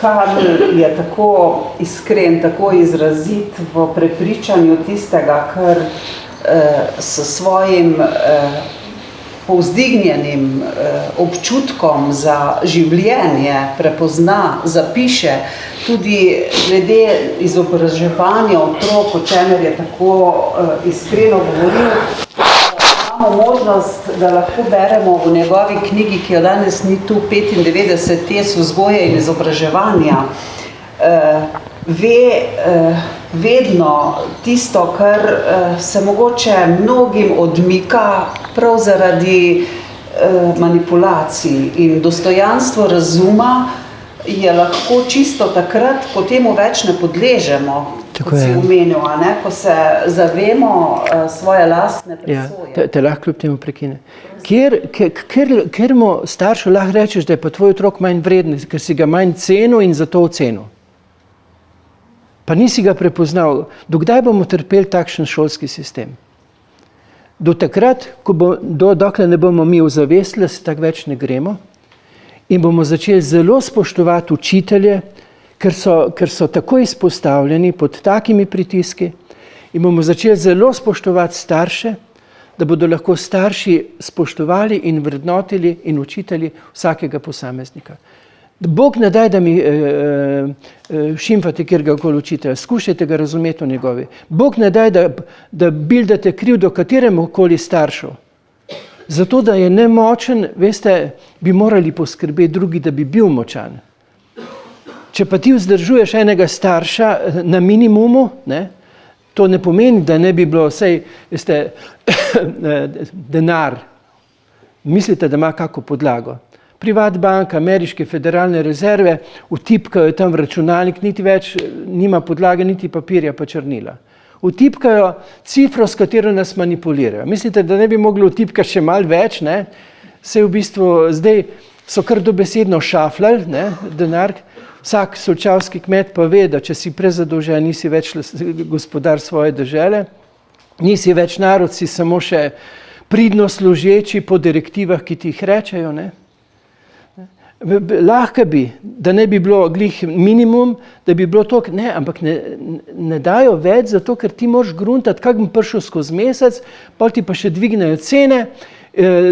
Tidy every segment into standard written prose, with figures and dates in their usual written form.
Karl je tako iskren, tako izrazit v prepričanju tistega, kar s svojim povzdignjenim občutkom za življenje prepozna, zapiše, tudi glede izobraževanja otrok, o čemer je tako iskreno govoril. Imamo možnost, da lahko beremo v njegovi knjigi, ki jo danes ni tu, 95 tez vzgoje in izobraževanja, vedno tisto, kar se mogoče mnogim odmika prav zaradi manipulacij in dostojanstvo razuma je lahko čisto takrat, ko temu več ne podležemo, kot si omenil, ko se zavemo svoje lastne presoje. Ja, te lahko kljub temu prekine. Ker mu staršu lahko rečeš, da je pa tvoj otrok manj vreden, ker si ga manj cenil in zato ocenil. Pa nisi ga prepoznal. Dokdaj bomo trpeli takšen šolski sistem? Do takrat, dokler ne bomo mi ozavestili, se tako več ne gremo in bomo začeli zelo spoštovati učitelje, ker so tako izpostavljeni pod takimi pritiski in bomo začeli zelo spoštovati starše, da bodo lahko starši spoštovali in vrednotili in učitelji vsakega posameznika. Bog ne daj, da mi šimfate kjerkoli učitelja, skušajte ga razumeti o njegovi. Bog ne daj, da bildate krivdo kateremu koli staršu. Zato, da je nemočen, veste, bi morali poskrbeti drugi, da bi bil močan. Če pa ti vzdržuješ enega starša na minimumu, to ne pomeni, da ne bi bilo denar. Mislite, da ima kako podlago. Privat banka, ameriške federalne rezerve, vtipkajo tam v računalnik, niti več nima podlage, niti papirja, pa črnila. Vtipkajo cifro, s katero nas manipulirajo. Mislite, da ne bi mogli vtipkati še malo več, Se v bistvu zdaj so kar dobesedno šafljali, denar. Vsak solčavski kmet pa ve, da če si prezadolžen, nisi več gospodar svoje dežele, nisi več narod, si samo še pridno služeči po direktivah, ki ti jih rečejo, Lahko bi, da ne bi bilo glih minimum, da bi bilo to, ampak ne dajo več, zato ker ti moraš gruntati, kako bi prišel skozi mesec, potem ti pa še dvignejo cene,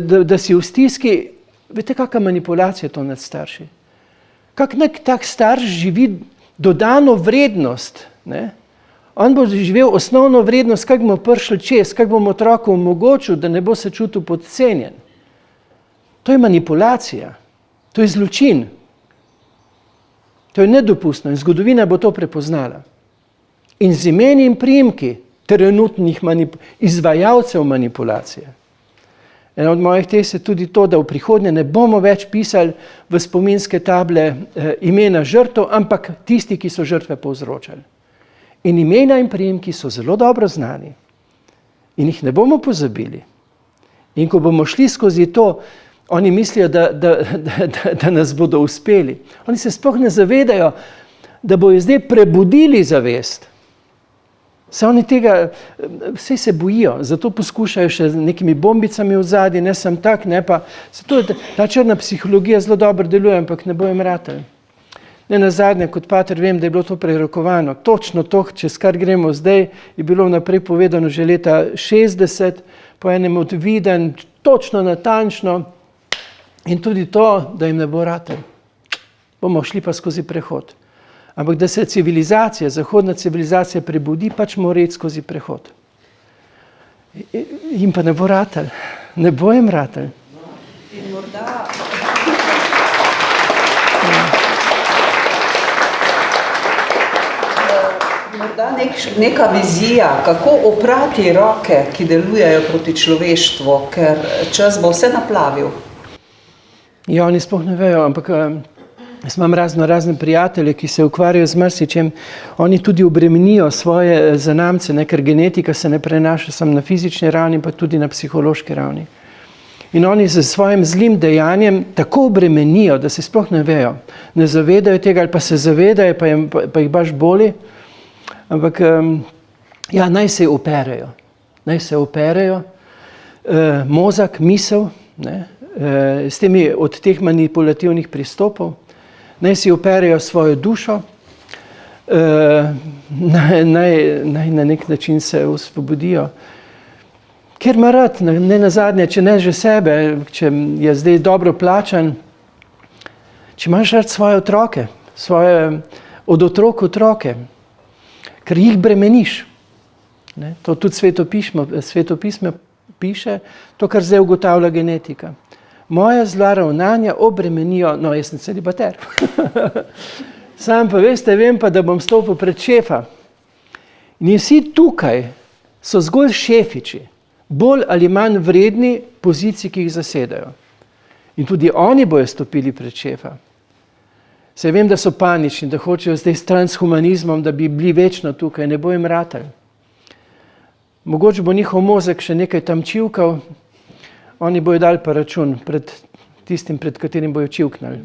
da si v stiski. Veste, kakšna manipulacija to nad starši? Kako nek tak starš živi dodano vrednost, On bo živel osnovno vrednost, kako bomo prišli čez, kako bomo otroku omogočil, da ne bo se čutil podcenjen. To je manipulacija. To je zločin. To je nedopustno in zgodovina bo to prepoznala. In z imeni in priimki trenutnih izvajalcev manipulacije. Ena od mojih tez je tudi to, da v prihodnje ne bomo več pisali v spominske table imena žrtev, ampak tisti, ki so žrtve povzročali. In imena in priimki so zelo dobro znani. In jih ne bomo pozabili. In ko bomo šli skozi to, oni mislijo, da nas bodo uspeli. Oni se sploh ne zavedajo, da bojo zdaj prebudili zavest. Oni tega, vse se bojijo, zato poskušajo še z nekimi bombicami v zadnji, ne sem tak, ta črna psihologija zelo dobro deluje, ampak ne bo jim ratalo. Nazadnje, kot pater, vem, da je bilo to prerokovano. Točno to, čez kar gremo zdaj, je bilo naprej povedano že leta 60, po enem od videnj, točno natančno, in tudi to, da jim ne bo ratalo. Bomo šli pa skozi prehod. Ampak da se civilizacija, zahodna civilizacija prebudi, pač mora iti skozi prehod. Jim pa ne bo ratalo. Ne bo jim ratalo. In morda neka vizija, kako oprati roke, ki delujejo proti človeštvu, ker čas bo vse naplavil. Ja, oni sploh ne vejo, ampak jaz imam razne prijatelje, ki se ukvarjajo z marsičem. Oni tudi obremenijo svoje zanamce, ker genetika se ne prenaša samo na fizični ravni, pa tudi na psihološki ravni. In oni z svojim zlim dejanjem tako obremenijo, da se sploh ne vejo. Ne zavedajo tega, ali pa se zavedajo, pa jih baš boli. Ampak naj se operejo. Naj se operejo. Mozak, misel, s temi od teh manipulativnih pristopov, naj si operejo svojo dušo, naj na nek način se osvobodijo. Ker ima rad, ne nazadnje, če ne že sebe, če je zdaj dobro plačan, če imaš rad svoje otroke, od otrok otroke, ker jih bremeniš. Ne? To tudi svetopismo piše, to, kar zdaj ugotavlja genetika. Moja zla ravnanja obremenijo, no, jaz sem celibater. Sam pa veste, vem pa, da bom stopil pred šefa. In vsi tukaj so zgolj šefiči, bolj ali manj vredni pozicij, ki jih zasedajo. In tudi oni bojo stopili pred šefa. Saj vem, da so panični, da hočejo zdaj stran s humanizmom, da bi bili večno tukaj, ne bo jim ratalo. Mogoče bo njihov mozek še nekaj tam čivkal, oni bojo dali pa račun pred tistim, pred katerim bojo čivknali.